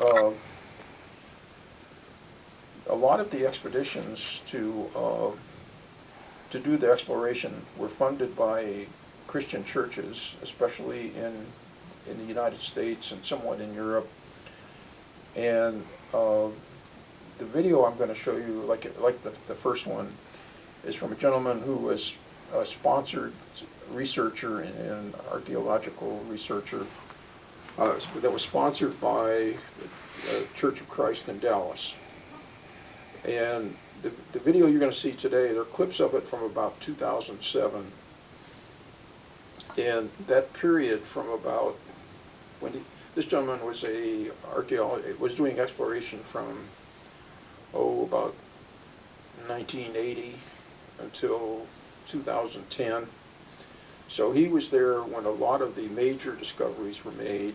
a lot of the expeditions to do the exploration were funded by Christian churches, especially in the United States and somewhat in Europe. And the video I'm going to show you, like the first one, is from a gentleman who was a sponsored researcher and archaeological researcher that was sponsored by the Church of Christ in Dallas. And the video you're going to see today, there are clips of it from about 2007. And that period from about when this gentleman was was doing exploration from about 1980 until 2010. So he was there when a lot of the major discoveries were made,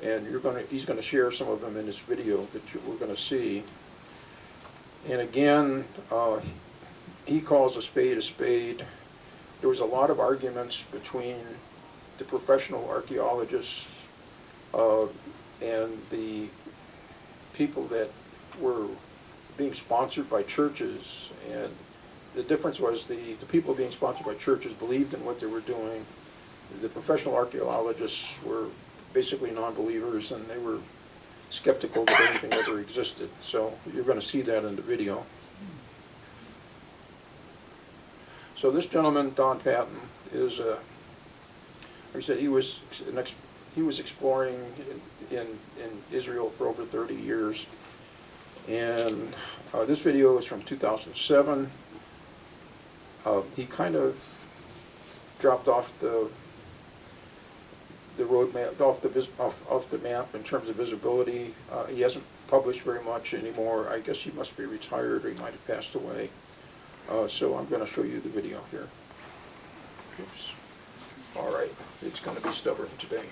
and he's going to share some of them in this video that we're going to see. And again, he calls a spade a spade. There was a lot of arguments between the professional archaeologists and the people that were being sponsored by churches. And the difference was the people being sponsored by churches believed in what they were doing. The professional archaeologists were basically non-believers, and they were skeptical that anything ever existed. So you're going to see that in the video. So this gentleman, Don Patton, is like I said, he was exploring in Israel for over 30 years. And this video is from 2007. He kind of dropped off the road map, off the map in terms of visibility. He hasn't published very much anymore. I guess he must be retired, or he might have passed away. So I'm going to show you the video here. Oops. All right, it's going to be stubborn today.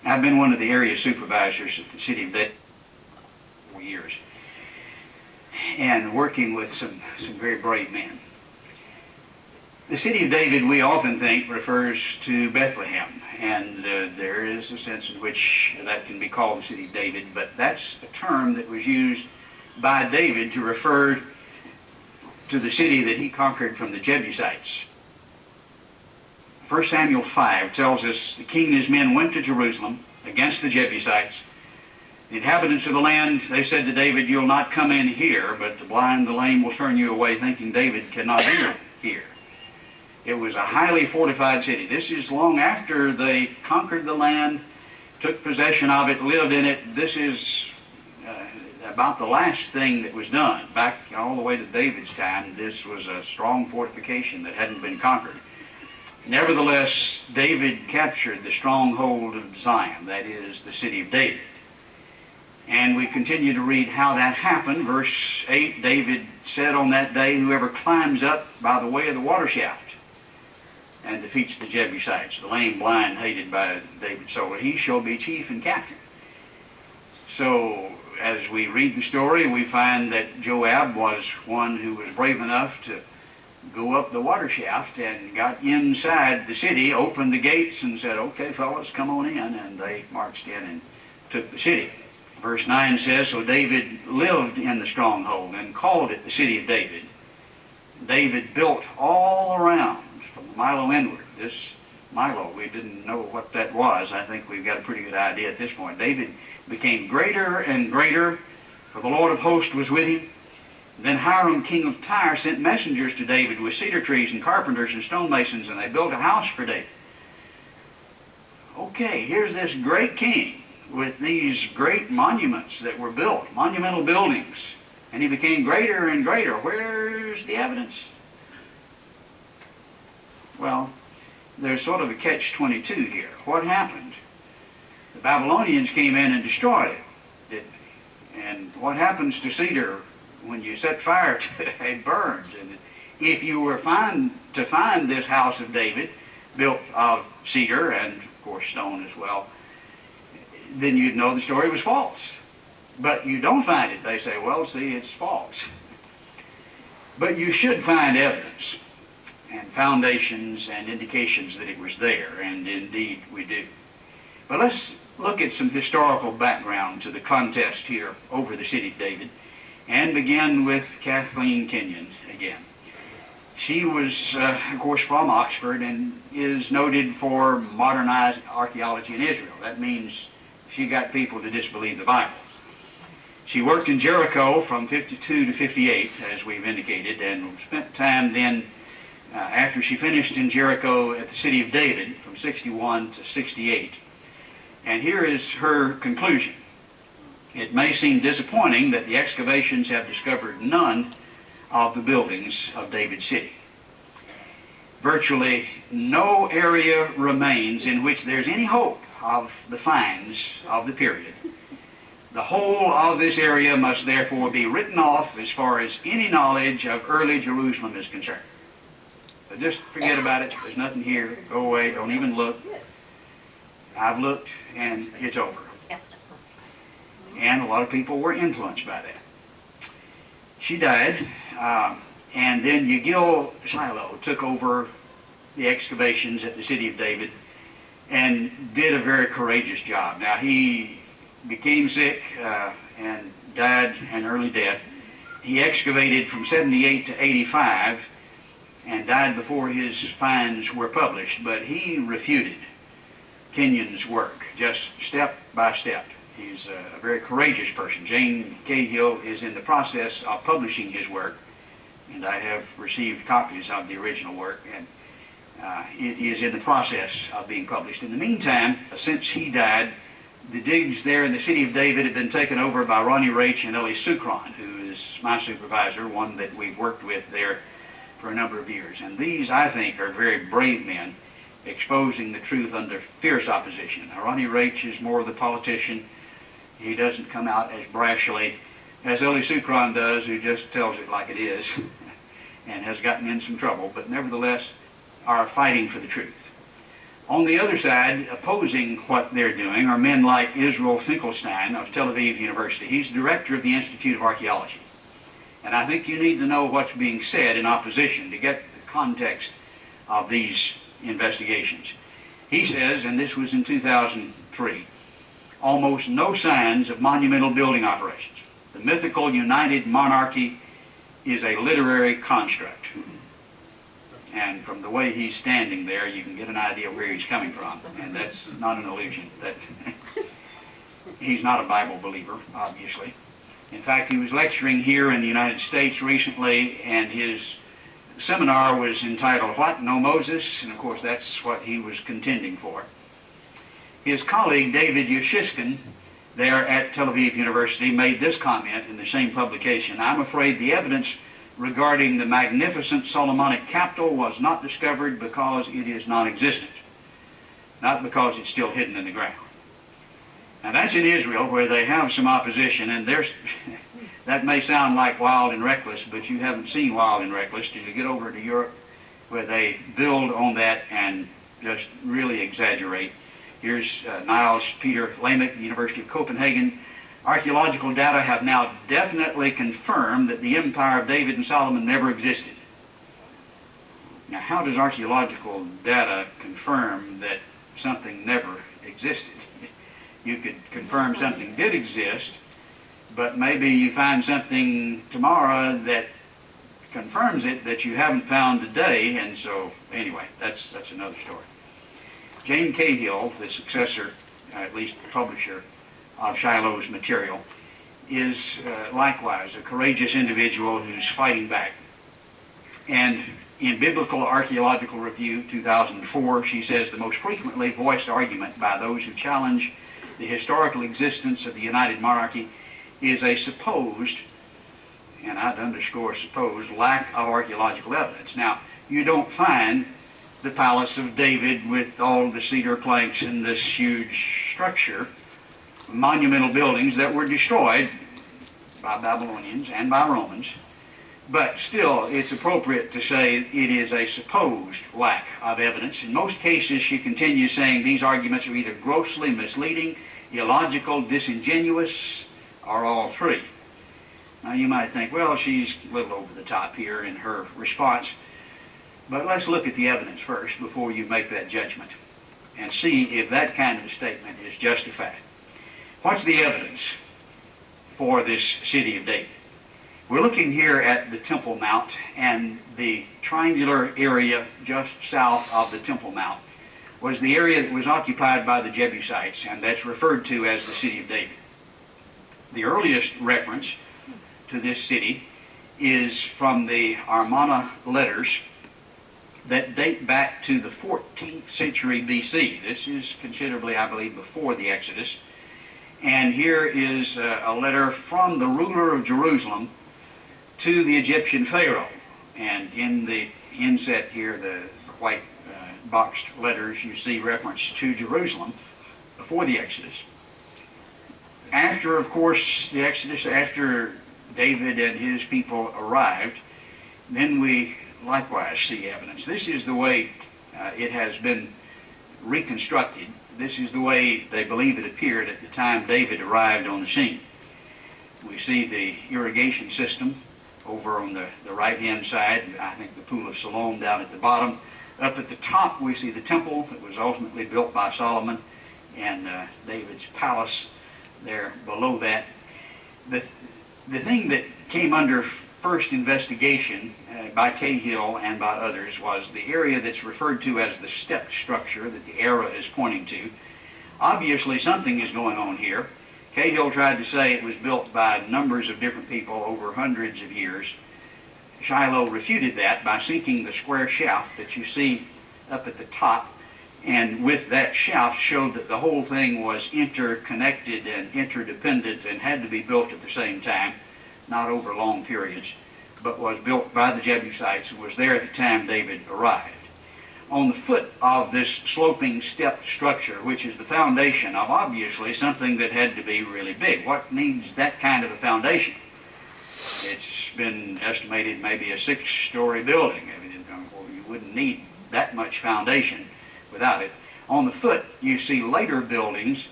I've been one of the area supervisors at the city of David for years, and working with some very brave men. The city of David, we often think, refers to Bethlehem, and there is a sense in which that can be called the city of David, but that's a term that was used by David to refer to the city that he conquered from the Jebusites. 1 Samuel 5 tells us the king and his men went to Jerusalem against the Jebusites. The inhabitants of the land, they said to David, "You'll not come in here, but the blind, the lame will turn you away," thinking David cannot enter here. It was a highly fortified city. This is long after they conquered the land, took possession of it, lived in it. This is about the last thing that was done. Back all the way to David's time, this was a strong fortification that hadn't been conquered. Nevertheless, David captured the stronghold of Zion, that is, the city of David. And we continue to read how that happened. Verse 8, David said on that day, "Whoever climbs up by the way of the water shaft and defeats the Jebusites, the lame, blind, hated by David's soul, he shall be chief and captain." So, as we read the story, we find that Joab was one who was brave enough to go up the water shaft and got inside the city, opened the gates and said, "Okay, fellas, come on in." And they marched in and took the city. Verse 9 says, "So David lived in the stronghold and called it the city of David. David built all around from the Milo inward." This Milo, we didn't know what that was. I think we've got a pretty good idea at this point. David became greater and greater, for the Lord of hosts was with him. Then Hiram, king of Tyre, sent messengers to David with cedar trees and carpenters and stonemasons, and they built a house for David. Okay, here's this great king with these great monuments that were built, monumental buildings, and he became greater and greater. Where's the evidence? Well, there's sort of a catch-22 here. What happened? The Babylonians came in and destroyed it, didn't they? And what happens to cedar when you set fire to it? It burns. And if you were to find this house of David, built of cedar and, of course, stone as well, then you'd know the story was false. But you don't find it. They say, well, see, it's false. But you should find evidence and foundations and indications that it was there, and indeed we do. But let's look at some historical background to the contest here over the city of David, and begin with Kathleen Kenyon again. She was, of course, from Oxford and is noted for modernized archaeology in Israel. That means she got people to disbelieve the Bible. She worked in Jericho from 52 to 58, as we've indicated, and spent time then, after she finished in Jericho, at the city of David from 61 to 68. And here is her conclusion. It may seem disappointing that the excavations have discovered none of the buildings of David's city. Virtually no area remains in which there's any hope of the finds of the period. The whole of this area must therefore be written off as far as any knowledge of early Jerusalem is concerned. So just forget about it. There's nothing here. Go away. Don't even look. I've looked, and it's over. And a lot of people were influenced by that. She died, and then Yigil Shiloh took over the excavations at the city of David and did a very courageous job. Now, he became sick and died an early death. He excavated from 78 to 85 and died before his finds were published, but he refuted Kenyon's work, just step by step. He's a very courageous person. Jane Cahill is in the process of publishing his work, and I have received copies of the original work, and it is in the process of being published. In the meantime, since he died, the digs there in the city of David have been taken over by Ronnie Rach and Ellie Sukron, who is my supervisor, one that we've worked with there for a number of years. And these, I think, are very brave men exposing the truth under fierce opposition. Now, Ronnie Rach is more of the politician. He doesn't come out as brashly as Ellie Sukron does, who just tells it like it is and has gotten in some trouble, but nevertheless are fighting for the truth. On the other side, opposing what they're doing, are men like Israel Finkelstein of Tel Aviv University. He's director of the Institute of Archaeology. And I think you need to know what's being said in opposition to get the context of these investigations. He says, and this was in 2003, almost no signs of monumental building operations. The mythical united monarchy is a literary construct. And from the way he's standing there, you can get an idea where he's coming from. And that's not an illusion. He's not a Bible believer, obviously. In fact, he was lecturing here in the United States recently, and his seminar was entitled, What? No Moses? And of course, that's what he was contending for. His colleague, David Yushiskin, there at Tel Aviv University, made this comment in the same publication. I'm afraid the evidence regarding the magnificent Solomonic capital was not discovered because it is non-existent, not because it's still hidden in the ground. Now that's in Israel, where they have some opposition, and that may sound like wild and reckless, but you haven't seen wild and reckless till you get over to Europe, where they build on that and just really exaggerate. Here's Niels Peter Lamech, the University of Copenhagen. Archeological data have now definitely confirmed that the empire of David and Solomon never existed. Now, how does archaeological data confirm that something never existed? You could confirm something did exist, but maybe you find something tomorrow that confirms it that you haven't found today, and so, anyway, that's another story. Jane Cahill, the successor, at least publisher, of Shiloh's material, is likewise a courageous individual who's fighting back. And in Biblical Archaeological Review 2004, she says the most frequently voiced argument by those who challenge the historical existence of the united monarchy is a supposed, and I'd underscore supposed, lack of archaeological evidence. Now, you don't find the Palace of David with all the cedar planks and this huge structure, monumental buildings that were destroyed by Babylonians and by Romans, But still, it's appropriate to say it is a supposed lack of evidence. In most cases, she continues saying these arguments are either grossly misleading, illogical, disingenuous, or all three. Now you might think, well, she's a little over the top here in her response, but let's look at the evidence first before you make that judgment and see if that kind of a statement is justified. What's the evidence for this city of David? We're looking here at the Temple Mount, and the triangular area just south of the Temple Mount was the area that was occupied by the Jebusites, and that's referred to as the city of David. The earliest reference to this city is from the Amarna letters that date back to the 14th century BC. This is considerably, I believe, before the Exodus. And here is a letter from the ruler of Jerusalem to the Egyptian Pharaoh. And in the inset here, the white boxed letters, you see reference to Jerusalem before the Exodus. After, of course, the Exodus, after David and his people arrived, then we likewise see evidence. This is the way it has been reconstructed. This is the way they believe it appeared at the time David arrived on the scene. We see the irrigation system over on the right-hand side. I think the Pool of Siloam down at the bottom. Up at the top, we see the temple that was ultimately built by Solomon, and David's palace there below that. The thing that came under first investigation by Cahill and by others was the area that's referred to as the stepped structure that the arrow is pointing to. Obviously something is going on here. Cahill tried to say it was built by numbers of different people over hundreds of years. Shiloh refuted that by sinking the square shaft that you see up at the top, and with that shaft showed that the whole thing was interconnected and interdependent and had to be built at the same time, not over long periods, but was built by the Jebusites and was there at the time David arrived. On the foot of this sloping stepped structure, which is the foundation of obviously something that had to be really big. What needs that kind of a foundation? It's been estimated maybe a 6-story building. I mean, you wouldn't need that much foundation without it. On the foot, you see later buildings,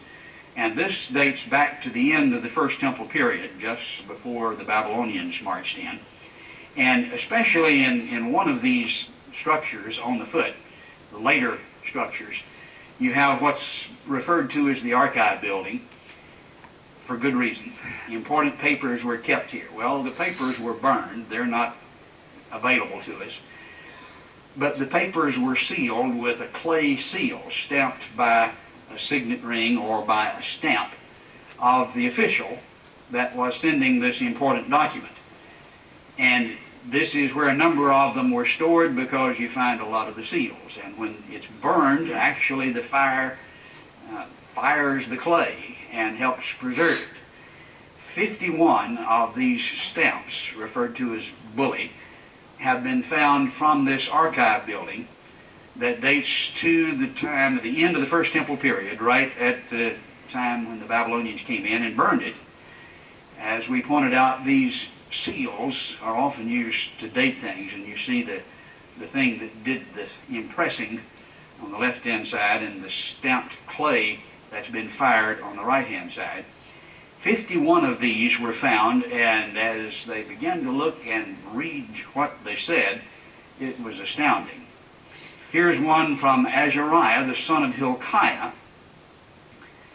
and this dates back to the end of the First Temple period, just before the Babylonians marched in. And especially in one of these structures on the foot, the later structures, you have what's referred to as the archive building, for good reason. Important papers were kept here. Well, the papers were burned. They're not available to us. But the papers were sealed with a clay seal stamped by a signet ring or by a stamp of the official that was sending this important document. And this is where a number of them were stored because you find a lot of the seals. And when it's burned, actually the fire fires the clay and helps preserve it. 51 of these stamps, referred to as bully, have been found from this archive building that dates to the time, the end of the First Temple period, right at the time when the Babylonians came in and burned it. As we pointed out, these seals are often used to date things, and you see the thing that did the impressing on the left-hand side and the stamped clay that's been fired on the right-hand side. 51 of these were found, and as they began to look and read what they said, it was astounding. Here's one from Azariah, the son of Hilkiah,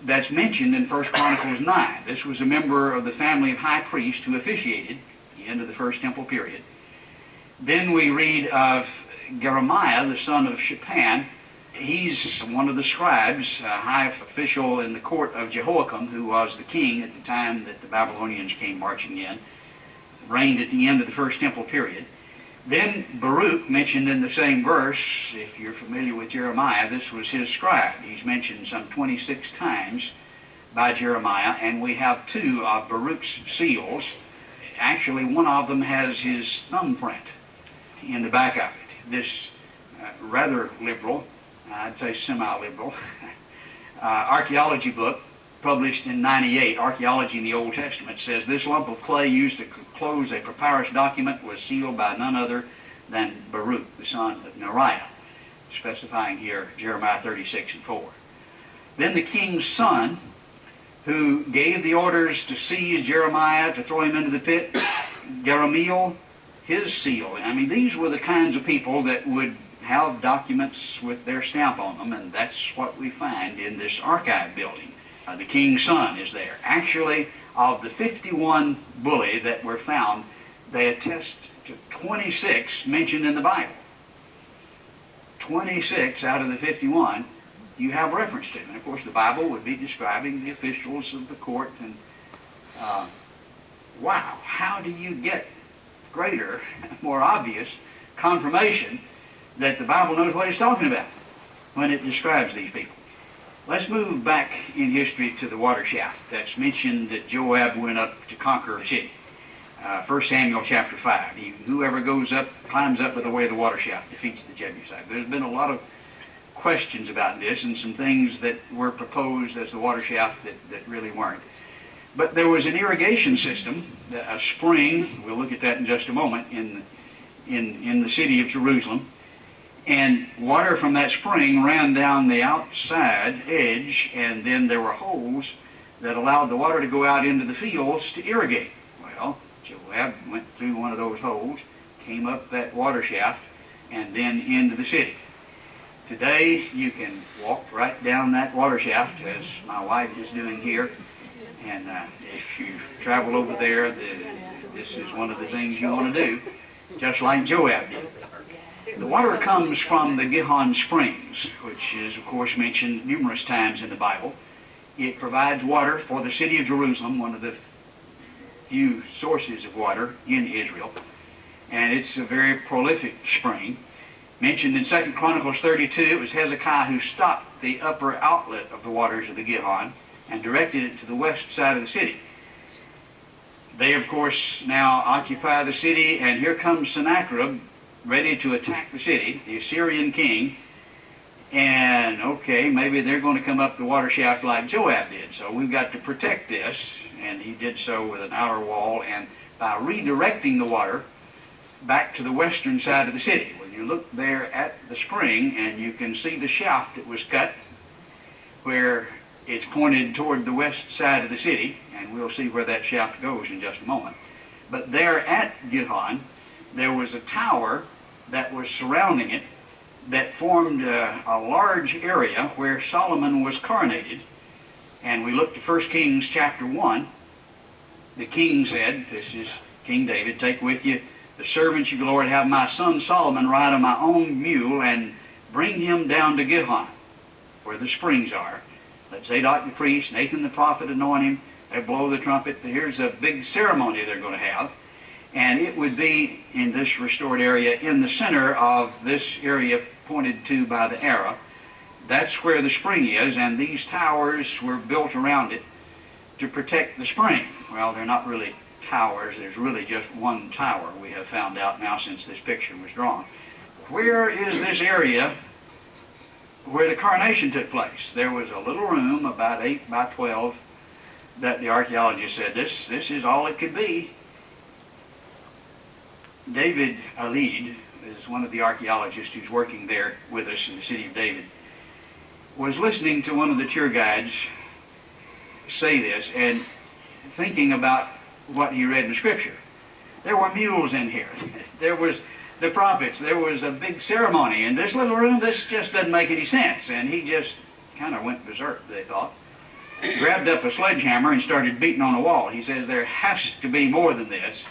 that's mentioned in 1 Chronicles 9. This was a member of the family of high priests who officiated at the end of the First Temple period. Then we read of Jeremiah, the son of Shaphan. He's one of the scribes, a high official in the court of Jehoiakim, who was the king at the time that the Babylonians came marching in, reigned at the end of the First Temple period. Then Baruch, mentioned in the same verse, if you're familiar with Jeremiah, this was his scribe. He's mentioned some 26 times by Jeremiah, and we have 2 of Baruch's seals. Actually, one of them has his thumbprint in the back of it. This rather liberal, I'd say semi-liberal, archaeology book published in '98, Archaeology in the Old Testament, says this lump of clay used to close a papyrus document was sealed by none other than Baruch, the son of Neriah, specifying here Jeremiah 36:4. Then the king's son, who gave the orders to seize Jeremiah, to throw him into the pit, Jeremiel, his seal. I mean, these were the kinds of people that would have documents with their stamp on them, and that's what we find in this archive building. The king's son is there. Actually, of the 51 bullae that were found, they attest to 26 mentioned in the Bible. 26 out of the 51 you have reference to. And of course the Bible would be describing the officials of the court. And wow, how do you get greater, more obvious confirmation that the Bible knows what it's talking about when it describes these people? Let's move back in history to the water shaft that's mentioned that Joab went up to conquer the city. 1 Samuel chapter 5. Whoever goes up, climbs up by the way of the water shaft, defeats the Jebusite. There's been a lot of questions about this and some things that were proposed as the water shaft that really weren't. But there was an irrigation system, a spring, we'll look at that in just a moment, in the city of Jerusalem. And water from that spring ran down the outside edge, and then there were holes that allowed the water to go out into the fields to irrigate. Well, Joab went through one of those holes, came up that water shaft, and then into the city. Today, you can walk right down that water shaft, as my wife is doing here. And if you travel over there, this is one of the things you want to do, just like Joab did. The water comes from the Gihon Springs, which is, of course, mentioned numerous times in the Bible. It provides water for the city of Jerusalem, one of the few sources of water in Israel. And it's a very prolific spring. Mentioned in 2 Chronicles 32, it was Hezekiah who stopped the upper outlet of the waters of the Gihon and directed it to the west side of the city. They, of course, now occupy the city, and here comes Sennacherib, ready to attack the city, the Assyrian king, and okay, maybe they're going to come up the water shaft like Joab did, so we've got to protect this, and he did so with an outer wall, and by redirecting the water back to the western side of the city. When you look there at the spring, and you can see the shaft that was cut, where it's pointed toward the west side of the city, and we'll see where that shaft goes in just a moment. But there at Gihon, there was a tower that was surrounding it that formed a large area where Solomon was coronated. And we look to 1 Kings chapter 1. The king said, this is King David, "Take with you the servants of the Lord, have my son Solomon ride on my own mule and bring him down to Gihon, where the springs are. Let Zadok the priest, Nathan the prophet anoint him. They blow the trumpet. Here's a big ceremony they're going to have. And it would be in this restored area in the center of this area pointed to by the arrow. That's where the spring is, and these towers were built around it to protect the spring. Well, they're not really towers. There's really just one tower, we have found out now since this picture was drawn. Where is this area where the coronation took place? There was a little room about 8 by 12 that the archaeologist said this is all it could be. David Alid is one of the archaeologists who's working there with us in the city of David, was listening to one of the tour guides say this and thinking about what he read in the scripture. There were mules in here. There was the prophets. There was a big ceremony. In this little room, this just doesn't make any sense. And he just kind of went berserk, they thought. He grabbed up a sledgehammer and started beating on a wall. He says, there has to be more than this.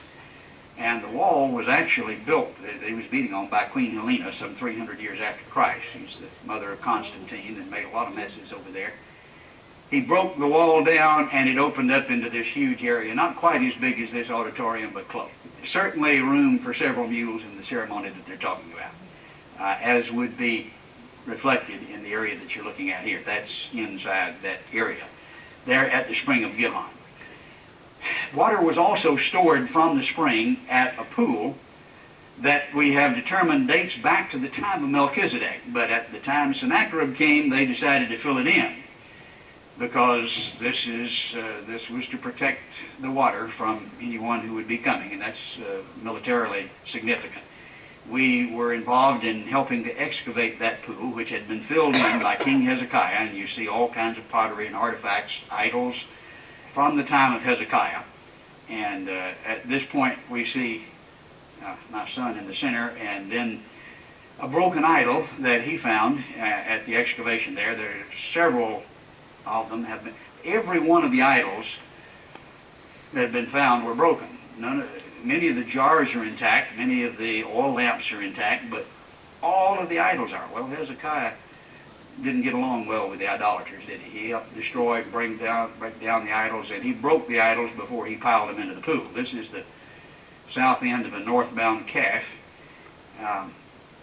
And the wall was actually built, that he was beating on, by Queen Helena some 300 years after Christ. She's the mother of Constantine and made a lot of messes over there. He broke the wall down and it opened up into this huge area, not quite as big as this auditorium, but close. Certainly room for several mules in the ceremony that they're talking about, as would be reflected in the area that you're looking at here. That's inside that area, there at the spring of Gihon. Water was also stored from the spring at a pool that we have determined dates back to the time of Melchizedek, but at the time Sennacherib came, they decided to fill it in. because this was to protect the water from anyone who would be coming, and that's militarily significant. We were involved in helping to excavate that pool, which had been filled in by King Hezekiah, and you see all kinds of pottery and artifacts, idols from the time of Hezekiah. And at this point we see my son in the center, and then a broken idol that he found at the excavation there. There are several of them have been. Every one of the idols that have been found were broken. Many of the jars are intact, many of the oil lamps are intact, but all of the idols are. Well, Hezekiah didn't get along well with the idolaters, did he? He helped destroy, break down the idols, and he broke the idols before he piled them into the pool. This is the south end of a northbound calf,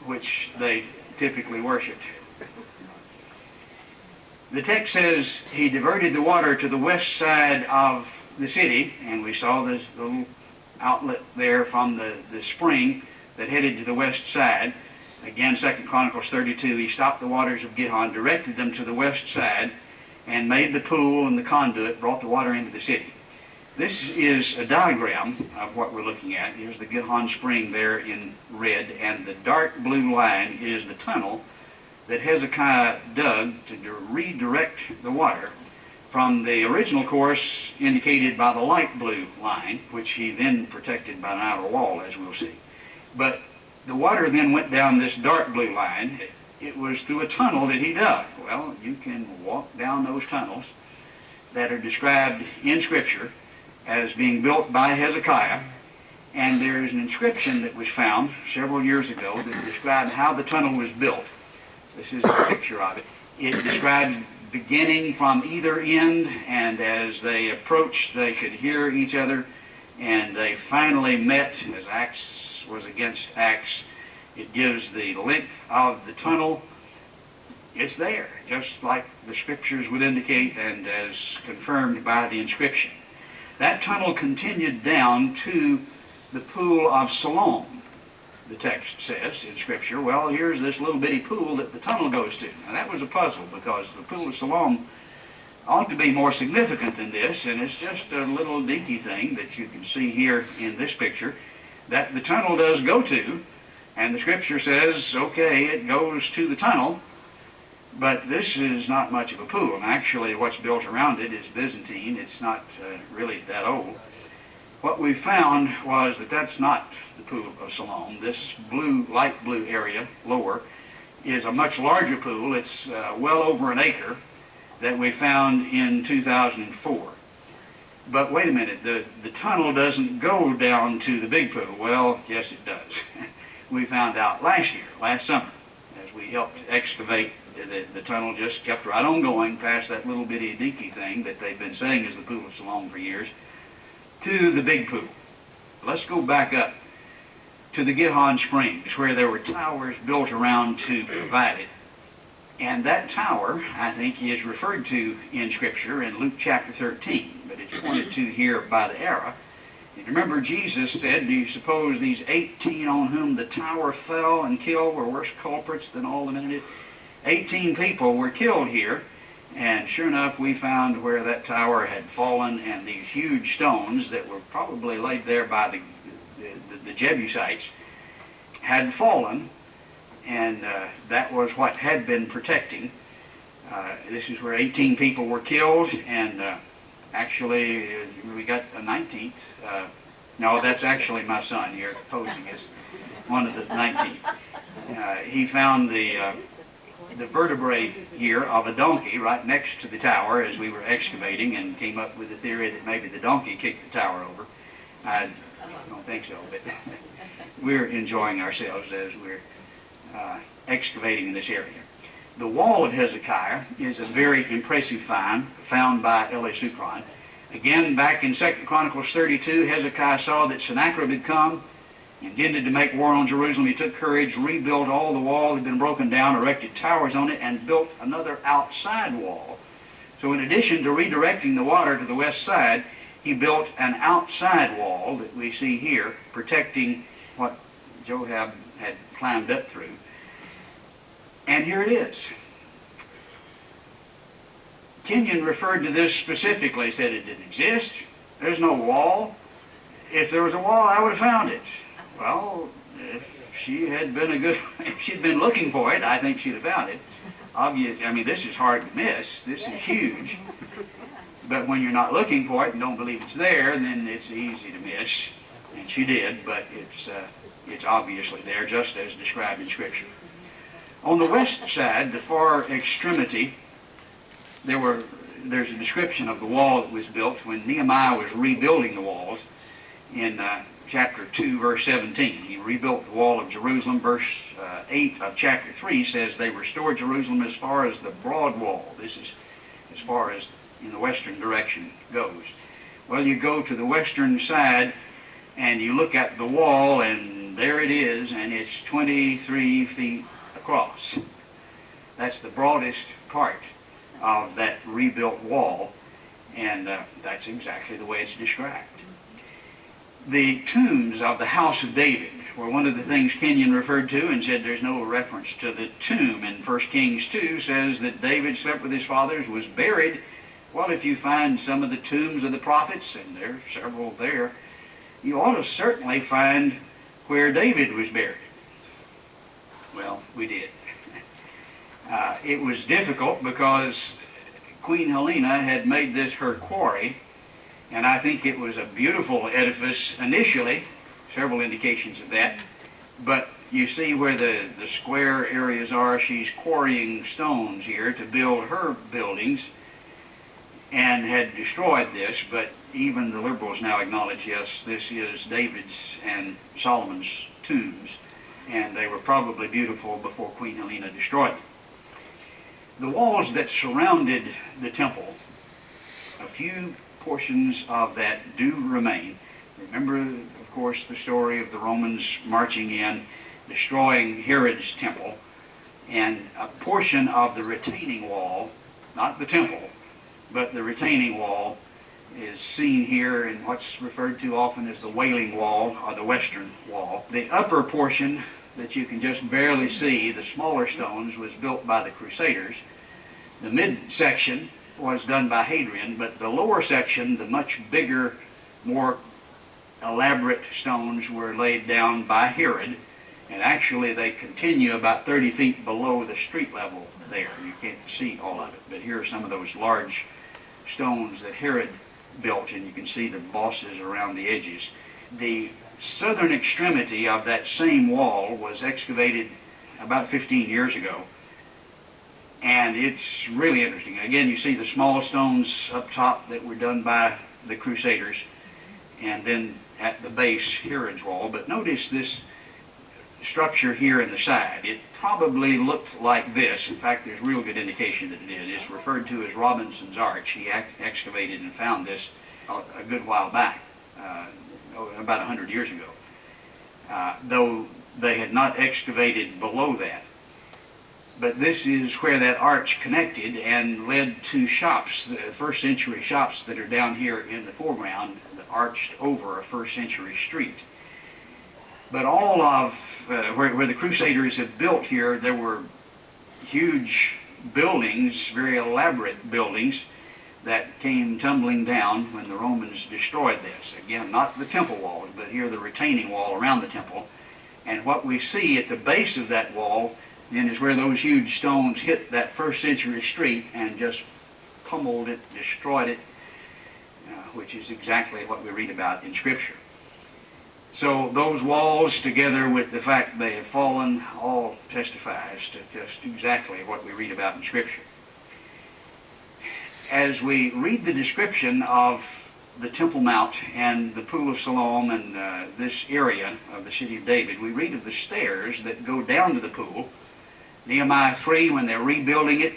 which they typically worshipped. The text says he diverted the water to the west side of the city, and we saw this little outlet there from the spring that headed to the west side. Again, 2 Chronicles 32, he stopped the waters of Gihon, directed them to the west side, and made the pool and the conduit, brought the water into the city. This is a diagram of what we're looking at. Here's the Gihon spring there in red, and the dark blue line is the tunnel that Hezekiah dug to redirect the water from the original course indicated by the light blue line, which he then protected by an outer wall, as we'll see. But the water then went down this dark blue line. It was through a tunnel that he dug. Well, you can walk down those tunnels that are described in Scripture as being built by Hezekiah, and there is an inscription that was found several years ago that described how the tunnel was built. This is a picture of it. It describes beginning from either end, and as they approached they could hear each other, and they finally met as axe was against axe. It gives the length of the tunnel. It's there, just like the Scriptures would indicate, and as confirmed by the inscription. That tunnel continued down to the pool of Siloam, the text says in Scripture. Well, here's this little bitty pool that the tunnel goes to. Now that was a puzzle, because the pool of Siloam ought to be more significant than this, and it's just a little dinky thing that you can see here in this picture that the tunnel does go to, and the Scripture says, okay, it goes to the tunnel, but this is not much of a pool. And actually what's built around it is Byzantine. It's not really that old. What we found was that that's not the pool of Siloam. This blue, light blue area lower is a much larger pool. It's well over an acre that we found in 2004. But wait a minute, the tunnel doesn't go down to the big pool. Well, yes it does. We found out last summer, as we helped excavate. The tunnel just kept right on going past that little bitty dinky thing that they've been saying is the pool of Siloam for years, to the big pool. Let's go back up to the Gihon Springs, where there were towers built around to provide it. And that tower, I think, is referred to in Scripture in Luke chapter 13, but it's pointed to here by the arrow. And remember, Jesus said, do you suppose these 18 on whom the tower fell and killed were worse culprits than all the men in it? 18 people were killed here, and sure enough we found where that tower had fallen, and these huge stones that were probably laid there by the Jebusites had fallen, and that was what had been protecting. This is where 18 people were killed, and actually we got a 19th. No, that's actually my son here posing as one of the 19. He found the vertebrae here of a donkey right next to the tower as we were excavating, and came up with the theory that maybe the donkey kicked the tower over. I don't think so, but we're enjoying ourselves as we're excavating in this area. The wall of Hezekiah is a very impressive find found by L.A. Supron. Again, back in 2 Chronicles 32, Hezekiah saw that Sennacherib had come, intended to make war on Jerusalem. He took courage, rebuilt all the wall that had been broken down, erected towers on it, and built another outside wall. So in addition to redirecting the water to the west side, he built an outside wall that we see here, protecting what Joab had climbed up through. And here it is. Kenyon referred to this specifically, said it didn't exist. There's no wall. If there was a wall, I would have found it. Well, if she had been if she'd been looking for it, I think she'd have found it. Obvious, I mean, this is hard to miss. This is huge. But when you're not looking for it and don't believe it's there, then it's easy to miss. And she did, but it's obviously there, just as described in Scripture. On the west side, the far extremity, there's a description of the wall that was built when Nehemiah was rebuilding the walls in chapter 2, verse 17. He rebuilt the wall of Jerusalem. Verse 8 of chapter 3 says they restored Jerusalem as far as the broad wall. This is as far as in the western direction goes. Well, you go to the western side and you look at the wall, and there it is, and it's 23 feet across. That's the broadest part of that rebuilt wall, and that's exactly the way it's described. The tombs of the house of David were one of the things Kenyon referred to and said there's no reference to the tomb. In 1 Kings 2 says that David slept with his fathers, was buried. Well, if you find some of the tombs of the prophets, and there are several there, you ought to certainly find where David was buried. Well, we did. It was difficult because Queen Helena had made this her quarry, and I think it was a beautiful edifice initially, several indications of that, but you see where the square areas are. She's quarrying stones here to build her buildings, and had destroyed this, but even the liberals now acknowledge, yes, this is David's and Solomon's tombs, and they were probably beautiful before Queen Helena destroyed them. The walls that surrounded the temple, a few portions of that do remain. Remember, of course, the story of the Romans marching in, destroying Herod's temple, and a portion of the retaining wall, not the temple, but the retaining wall, is seen here in what's referred to often as the Wailing Wall, or the Western Wall. The upper portion that you can just barely see, the smaller stones, was built by the Crusaders. The midsection was done by Hadrian, but the lower section, the much bigger, more elaborate stones, were laid down by Herod, and actually they continue about 30 feet below the street level there. You can't see all of it, but here are some of those large stones that Herod built, and you can see the bosses around the edges. The southern extremity of that same wall was excavated about 15 years ago, and it's really interesting. Again, you see the small stones up top that were done by the Crusaders, and then at the base, Herod's wall. But notice this structure here in the side. It probably looked like this. In fact, there's real good indication that it did. It's referred to as Robinson's Arch. He excavated and found this a good while back, about 100 years ago, though they had not excavated below that. But this is where that arch connected and led to shops, the first century shops that are down here in the foreground, arched over a first century street. But all of where the Crusaders had built here, there were huge buildings, very elaborate buildings, that came tumbling down when the Romans destroyed this. Again, not the temple walls, but here the retaining wall around the temple. And what we see at the base of that wall then is where those huge stones hit that first century street and just pummeled it, destroyed it, which is exactly what we read about in Scripture. So those walls, together with the fact they have fallen, all testifies to just exactly what we read about in Scripture. As we read the description of the Temple Mount and the Pool of Siloam and this area of the city of David, we read of the stairs that go down to the pool. Nehemiah 3, when they're rebuilding it,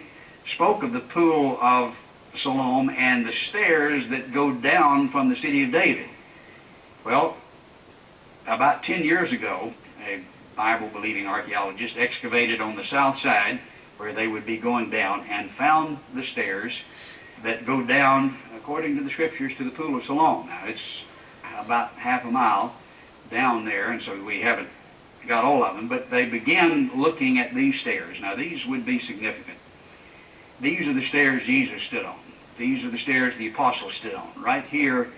spoke of the Pool of Siloam and the stairs that go down from the city of David. Well, about 10 years ago, a Bible-believing archaeologist excavated on the south side where they would be going down and found the stairs that go down, according to the Scriptures, to the Pool of Siloam. Now, it's about half a mile down there, and so we haven't got all of them, but they began looking at these stairs. Now, these would be significant. These are the stairs Jesus stood on. These are the stairs the apostles stood on. Right here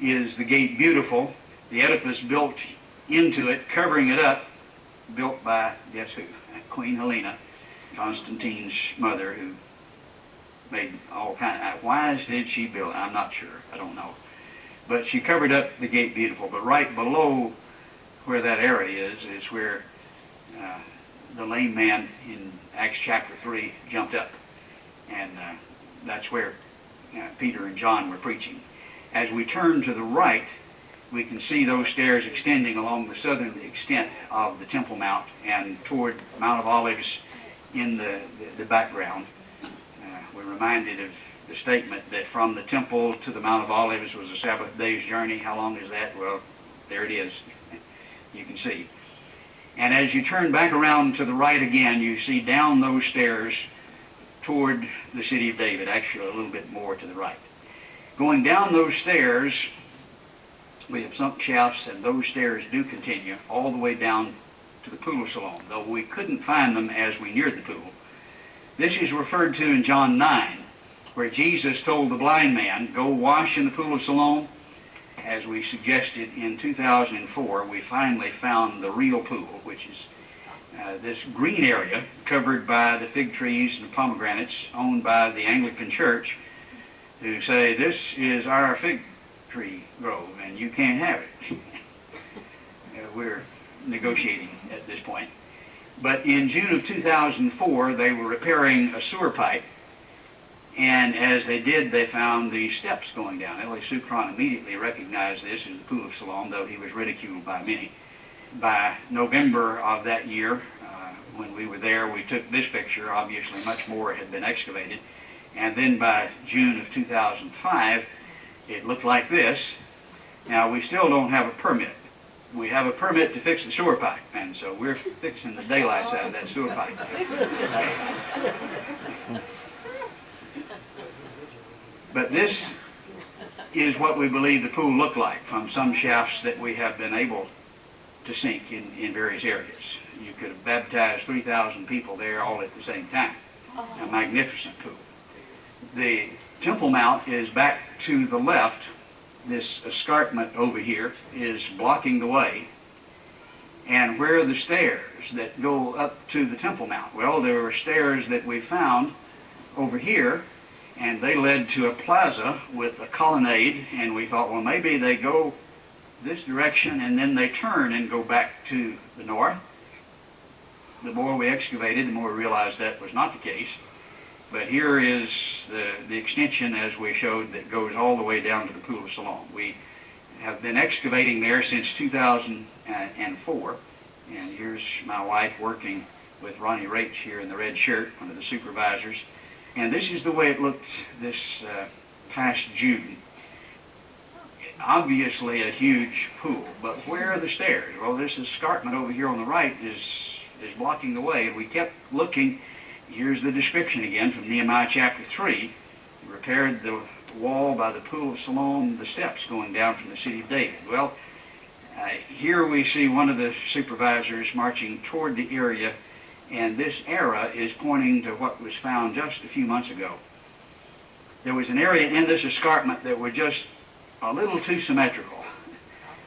is the gate beautiful, the edifice built into it, covering it up, built by, guess who? Queen Helena, Constantine's mother, who made all kinds of, why did she build it? I'm not sure, I don't know. But she covered up the gate beautiful. But right below where that area is where the lame man in Acts chapter 3 jumped up. And that's where Peter and John were preaching. As we turn to the right, we can see those stairs extending along the southern extent of the Temple Mount and toward Mount of Olives in the background. We're reminded of the statement that from the temple to the Mount of Olives was a Sabbath day's journey. How long is that? Well, there it is. You can see. And as you turn back around to the right again, you see down those stairs toward the city of David, actually a little bit more to the right. Going down those stairs, we have sunk shafts, and those stairs do continue all the way down to the pool of Siloam, though we couldn't find them as we neared the pool. This is referred to in John 9, where Jesus told the blind man, go wash in the pool of Siloam. As we suggested in 2004, we finally found the real pool, which is this green area covered by the fig trees and pomegranates owned by the Anglican Church, who say, this is our fig tree grove and you can't have it. We're negotiating at this point. But in June of 2004, they were repairing a sewer pipe, and as they did, they found these steps going down. L.A. Sucron immediately recognized this as the Pool of Siloam, though he was ridiculed by many. By November of that year, when we were there, we took this picture. Obviously, much more had been excavated. And then by June of 2005, it looked like this. Now, we still don't have a permit. We have a permit to fix the sewer pipe, and so we're fixing the daylight side of that sewer pipe. But this is what we believe the pool looked like from some shafts that we have been able to sink in various areas. You could have baptized 3,000 people there all at the same time. A magnificent pool. The Temple Mount is back to the left. This escarpment over here is blocking the way. And where are the stairs that go up to the Temple Mount? Well, there were stairs that we found over here, and they led to a plaza with a colonnade, and we thought, well, maybe they go this direction and then they turn and go back to the north. The more we excavated, the more we realized that was not the case. But here is the extension, as we showed, that goes all the way down to the Pool of Siloam. We have been excavating there since 2004, and here's my wife working with Ronnie Rach here in the red shirt, one of the supervisors. And this is the way it looked this past June. Obviously a huge pool, but where are the stairs? Well, this escarpment over here on the right is blocking the way, and we kept looking. Here's the description again from Nehemiah chapter 3. Repaired the wall by the Pool of Siloam, the steps going down from the city of David. Well, here we see one of the supervisors marching toward the area, and this arrow is pointing to what was found just a few months ago. There was an area in this escarpment that was just a little too symmetrical.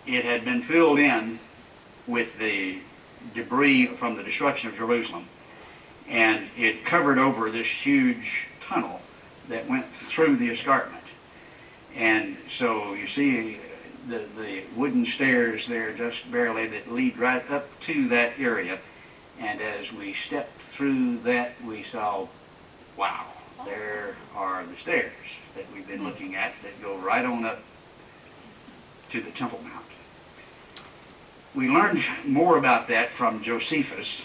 It had been filled in with the debris from the destruction of Jerusalem, and it covered over this huge tunnel that went through the escarpment. And so you see the wooden stairs there just barely that lead right up to that area. And as we stepped through that, we saw, wow, there are the stairs that we've been looking at that go right on up to the Temple Mount. We learned more about that from Josephus,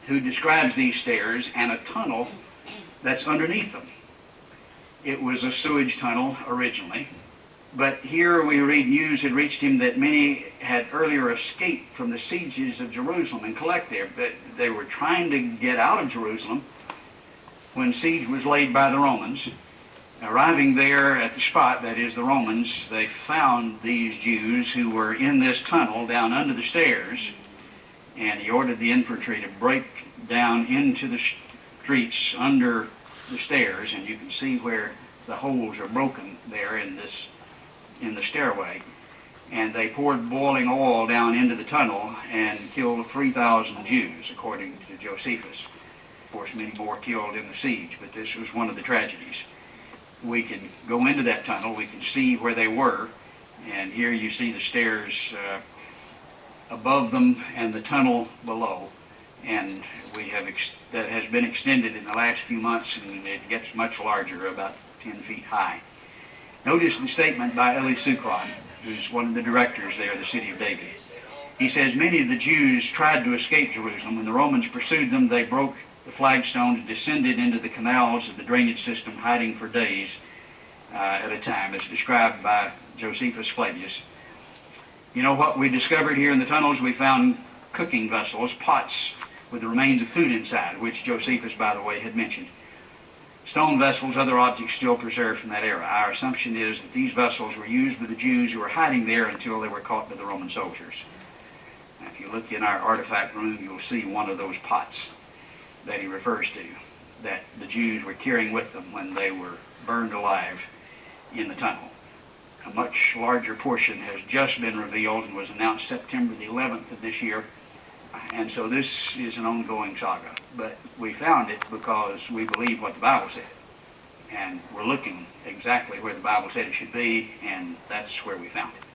who describes these stairs and a tunnel that's underneath them. It was a sewage tunnel originally, but here we read news had reached him that many had earlier escaped from the sieges of Jerusalem and collect there. But they were trying to get out of Jerusalem when siege was laid by the Romans. Arriving there at the spot, that is the Romans, they found these Jews who were in this tunnel down under the stairs, and he ordered the infantry to break down into the streets under the stairs, and you can see where the holes are broken there in the stairway. And they poured boiling oil down into the tunnel and killed 3,000 Jews, according to Josephus. Of course, many more killed in the siege, but this was one of the tragedies. We can go into that tunnel, we can see where they were, and here you see the stairs above them and the tunnel below. And that has been extended in the last few months, and it gets much larger, about 10 feet high. Notice the statement by Eli Sukkot, who's one of the directors there of the city of David. He says, many of the Jews tried to escape Jerusalem. When the Romans pursued them, they broke the flagstones, descended into the canals of the drainage system, hiding for days at a time, as described by Josephus Flavius. You know what we discovered here in the tunnels? We found cooking vessels, pots with the remains of food inside, which Josephus, by the way, had mentioned. Stone vessels, other objects still preserved from that era. Our assumption is that these vessels were used by the Jews who were hiding there until they were caught by the Roman soldiers. Now, if you look in our artifact room, you'll see one of those pots that he refers to, that the Jews were carrying with them when they were burned alive in the tunnel. A much larger portion has just been revealed and was announced September the 11th of this year. And so this is an ongoing saga. But we found it because we believe what the Bible said. And we're looking exactly where the Bible said it should be, and that's where we found it.